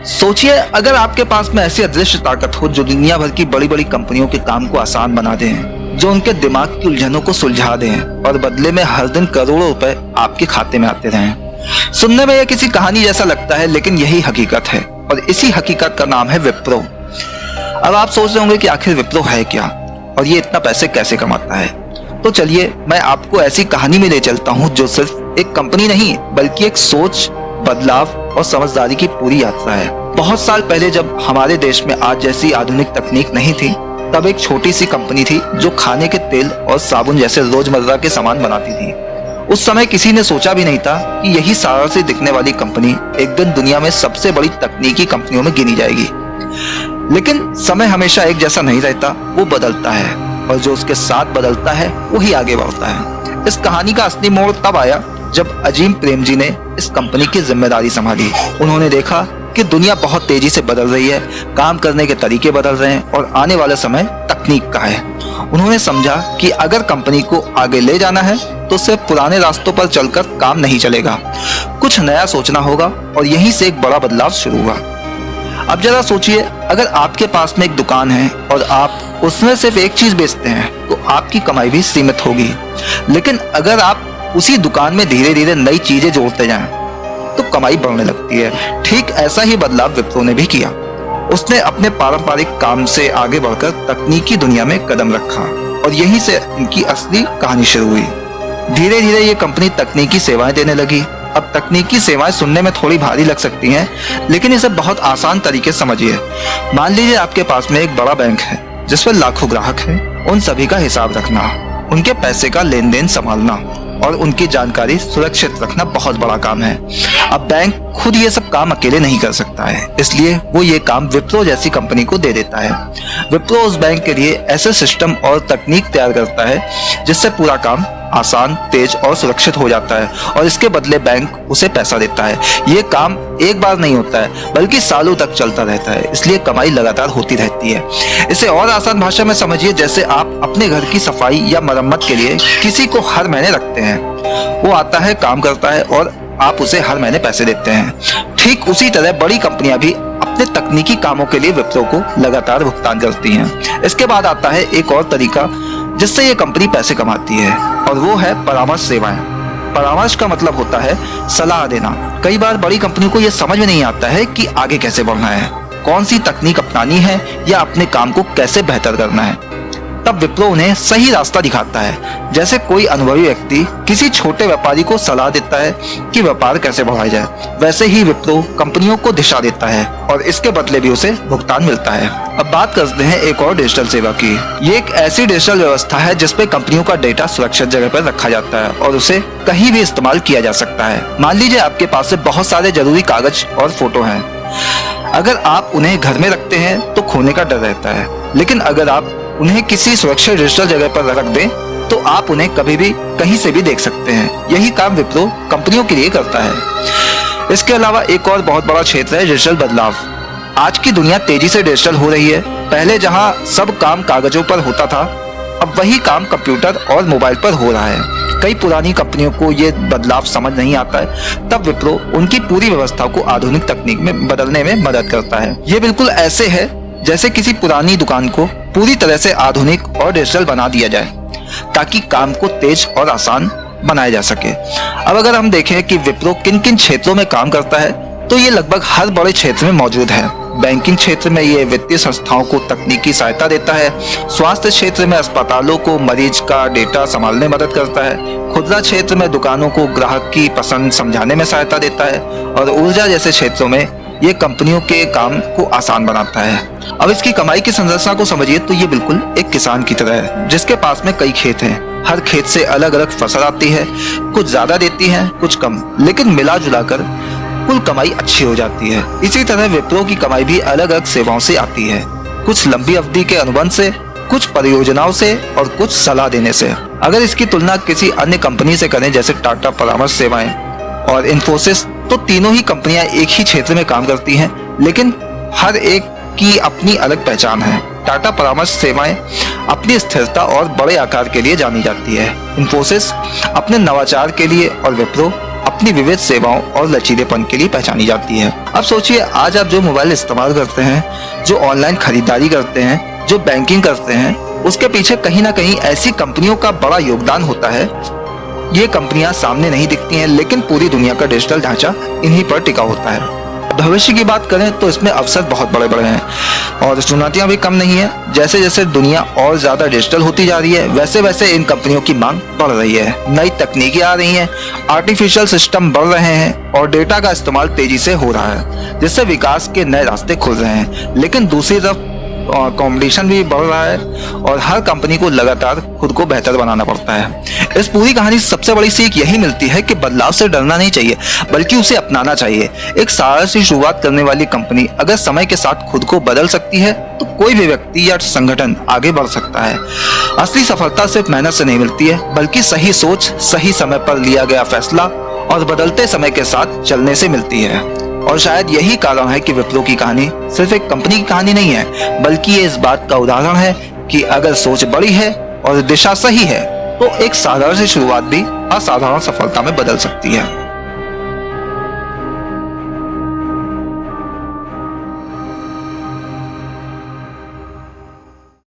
सोचिए, अगर आपके पास में ऐसी अदृश्य ताकत हो जो दुनिया भर की बड़ी बड़ी कंपनियों के काम को आसान बना दे, जो उनके दिमाग की उलझनों को सुलझा दें और बदले में हर दिन करोड़ों रुपए आपके खाते में आते रहें। सुनने में यह किसी कहानी जैसा लगता है, लेकिन यही हकीकत है और इसी हकीकत का नाम है विप्रो। अब आप सोच रहे होंगे कि आखिर विप्रो है क्या और ये इतना पैसे कैसे कमाता है। तो चलिए मैं आपको ऐसी कहानी में ले चलता हूँ जो सिर्फ एक कंपनी नहीं बल्कि एक सोच, बदलाव और समझदारी की पूरी यात्रा है। बहुत साल पहले जब हमारे देश में आज जैसी आधुनिक तकनीक नहीं थी, तब एक छोटी सी कंपनी थी जो खाने के तेल और साबुन जैसे रोजमर्रा के सामान बनाती थी। उस समय किसी ने सोचा भी नहीं था कि यही सारा से दिखने वाली कंपनी एक दिन दुनिया में सबसे बड़ी तकनीकी कंपनियों में गिनी जाएगी। लेकिन समय हमेशा एक जैसा नहीं रहता, वो बदलता है और जो उसके साथ बदलता है वही आगे बढ़ता है। इस कहानी का असली मोड़ तब आया जब अजीम प्रेमजी ने इस कंपनी की जिम्मेदारी संभाली। उन्होंने देखा कि दुनिया बहुत तेजी से बदल रही है, काम करने के तरीके बदल रहे हैं और आने वाला समय तकनीक का है। उन्होंने समझा कि अगर कंपनी को आगे ले जाना है तो सिर्फ पुराने रास्तों पर चलकर काम नहीं चलेगा, कुछ नया सोचना होगा और यहीं से एक बड़ा बदलाव शुरू हुआ। अब जरा सोचिए, अगर आपके पास में एक दुकान है और आप उसमें सिर्फ एक चीज बेचते हैं तो आपकी कमाई भी सीमित होगी। लेकिन अगर आप उसी दुकान में धीरे धीरे नई चीजें जोड़ते जाएं तो कमाई बढ़ने लगती है। ठीक ऐसा ही बदलाव विप्रो ने भी किया। उसने अपने पारंपरिक काम से आगे बढ़कर तकनीकी दुनिया में कदम रखा और यहीं से इनकी असली कहानी शुरू हुई। धीरे धीरे ये कंपनी तकनीकी सेवाएं देने लगी। अब तकनीकी सेवाएं सुनने में थोड़ी भारी लग सकती हैं, लेकिन इसे बहुत आसान तरीके से समझिए। मान लीजिए आपके पास में एक बड़ा बैंक है जिसमें लाखों ग्राहक हैं। उन सभी का हिसाब रखना, उनके पैसे का लेन देन संभालना और उनकी जानकारी सुरक्षित रखना बहुत बड़ा काम है। अब बैंक खुद ये सब काम अकेले नहीं कर सकता है, इसलिए वो ये काम विप्रो जैसी कंपनी को दे देता है। विप्रो उस बैंक के लिए ऐसे सिस्टम और तकनीक तैयार करता है जिससे पूरा काम आसान, तेज और सुरक्षित हो जाता है और इसके बदले बैंक उसे पैसा देता है। ये काम एक बार नहीं होता है बल्कि सालों तक चलता रहता है, इसलिए कमाई लगातार होती रहती है। इसे और आसान भाषा में समझिए, जैसे आप अपने घर की सफाई या मरम्मत के लिए किसी को हर महीने रखते हैं। वो आता है, काम करता है और आप उसे हर महीने पैसे देते हैं। ठीक उसी तरह बड़ी कंपनियां भी अपने तकनीकी कामों के लिए विप्रो को लगातार भुगतान करती हैं। इसके बाद आता है एक और तरीका जिससे ये कंपनी पैसे कमाती है और वो है परामर्श सेवाएं। परामर्श का मतलब होता है सलाह देना। कई बार बड़ी कंपनियों को यह समझ में नहीं आता है कि आगे कैसे बढ़ना है, कौन सी तकनीक अपनानी है या अपने काम को कैसे बेहतर करना है। तब विप्रो उन्हें सही रास्ता दिखाता है। जैसे कोई अनुभवी व्यक्ति किसी छोटे व्यापारी को सलाह देता है कि व्यापार कैसे बढ़ाया जाए, वैसे ही विप्रो कंपनियों को दिशा देता है और इसके बदले भी उसे भुगतान मिलता है। अब बात करते हैं एक और डिजिटल सेवा की। ये एक ऐसी डिजिटल व्यवस्था है जिसपे कंपनियों का डेटा सुरक्षित जगह पर रखा जाता है और उसे कहीं भी इस्तेमाल किया जा सकता है। मान लीजिए आपके पास से बहुत सारे जरूरी कागज और फोटो हैं। अगर आप उन्हें घर में रखते हैं तो खोने का डर रहता है, लेकिन अगर आप उन्हें किसी सुरक्षित डिजिटल जगह पर रख दें तो आप उन्हें कभी भी कहीं से भी देख सकते हैं। यही काम विप्रो कंपनियों के लिए करता है। इसके अलावा एक और बहुत बड़ा क्षेत्र है डिजिटल बदलाव। आज की दुनिया तेजी से डिजिटल हो रही है। पहले जहां सब काम कागजों पर होता था, अब वही काम कंप्यूटर और मोबाइल पर हो रहा है। कई पुरानी कंपनियों को ये बदलाव समझ नहीं आता है, तब विप्रो उनकी पूरी व्यवस्था को आधुनिक तकनीक में बदलने में मदद करता है। ये बिल्कुल ऐसे है जैसे किसी पुरानी दुकान को पूरी तरह से आधुनिक और डिजिटल बना दिया जाए ताकि काम को तेज और आसान बनाया जा सके। अब अगर हम देखें कि विप्रो किन किन क्षेत्रों में काम करता है, तो ये लगभग हर बड़े क्षेत्र में मौजूद है। बैंकिंग क्षेत्र में ये वित्तीय संस्थाओं को तकनीकी सहायता देता है। स्वास्थ्य क्षेत्र में अस्पतालों को मरीज का डेटा संभालने में मदद करता है। खुदरा क्षेत्र में दुकानों को ग्राहक की पसंद समझाने में सहायता देता है और ऊर्जा जैसे क्षेत्रों में ये कंपनियों के काम को आसान बनाता है। अब इसकी कमाई की संरचना को समझिए तो ये बिल्कुल एक किसान की तरह है जिसके पास में कई खेत हैं। हर खेत से अलग अलग फसल आती है, कुछ ज्यादा देती है, कुछ कम, लेकिन मिला जुला कर कुल कमाई अच्छी हो जाती है। इसी तरह विप्रो की कमाई भी अलग अलग सेवाओं से आती है, कुछ लंबी अवधि के अनुबंध से, कुछ परियोजनाओं से और कुछ सलाह देने से। अगर इसकी तुलना किसी अन्य कंपनी से करें जैसे टाटा परामर्श सेवाएं और इन्फोसिस, तो तीनों ही कंपनियां एक ही क्षेत्र में काम करती हैं, लेकिन हर एक की अपनी अलग पहचान है। टाटा परामर्श सेवाएं अपनी स्थिरता और बड़े आकार के लिए जानी जाती है, इन्फोसिस अपने नवाचार के लिए और विप्रो अपनी विविध सेवाओं और लचीलेपन के लिए पहचानी जाती है। अब सोचिए, आज आप जो मोबाइल इस्तेमाल करते हैं, जो ऑनलाइन खरीदारी करते हैं, जो बैंकिंग करते हैं, उसके पीछे कहीं ना कहीं ऐसी कंपनियों का बड़ा योगदान होता है। ये कंपनियां सामने नहीं दिखती हैं, लेकिन पूरी दुनिया का डिजिटल ढांचा इन्हीं पर टिका होता है। भविष्य की बात करें तो इसमें अवसर बहुत बड़े बड़े हैं और चुनौतियां भी कम नहीं है। जैसे जैसे दुनिया और ज्यादा डिजिटल होती जा रही है, वैसे वैसे इन कंपनियों की मांग बढ़ रही है। नई तकनीकें आ रही हैं, आर्टिफिशियल सिस्टम बढ़ रहे हैं और डेटा का इस्तेमाल तेजी से हो रहा है, जिससे विकास के नए रास्ते खुल रहे हैं। लेकिन दूसरी तरफ कंपटीशन भी बढ़ रहा है और हर कंपनी को लगातार खुद को बेहतर बनाना पड़ता है। इस पूरी कहानी से सबसे बड़ी सीख यही मिलती है कि बदलाव से डरना नहीं चाहिए, बल्कि उसे अपनाना चाहिए। एक साधारण सी शुरुआत करने वाली कंपनी अगर समय के साथ खुद को बदल सकती है, तो कोई भी व्यक्ति या संगठन आगे बढ़ सकता है। असली सफलता सिर्फ मेहनत से नहीं मिलती है, बल्कि सही सोच, सही समय पर लिया गया फैसला और बदलते समय के साथ चलने से मिलती है। और शायद यही कारण है कि विप्रो की कहानी सिर्फ एक कंपनी की कहानी नहीं है, बल्कि ये इस बात का उदाहरण है कि अगर सोच बड़ी है और दिशा सही है, तो एक साधारण सी शुरुआत भी असाधारण सफलता में बदल सकती है।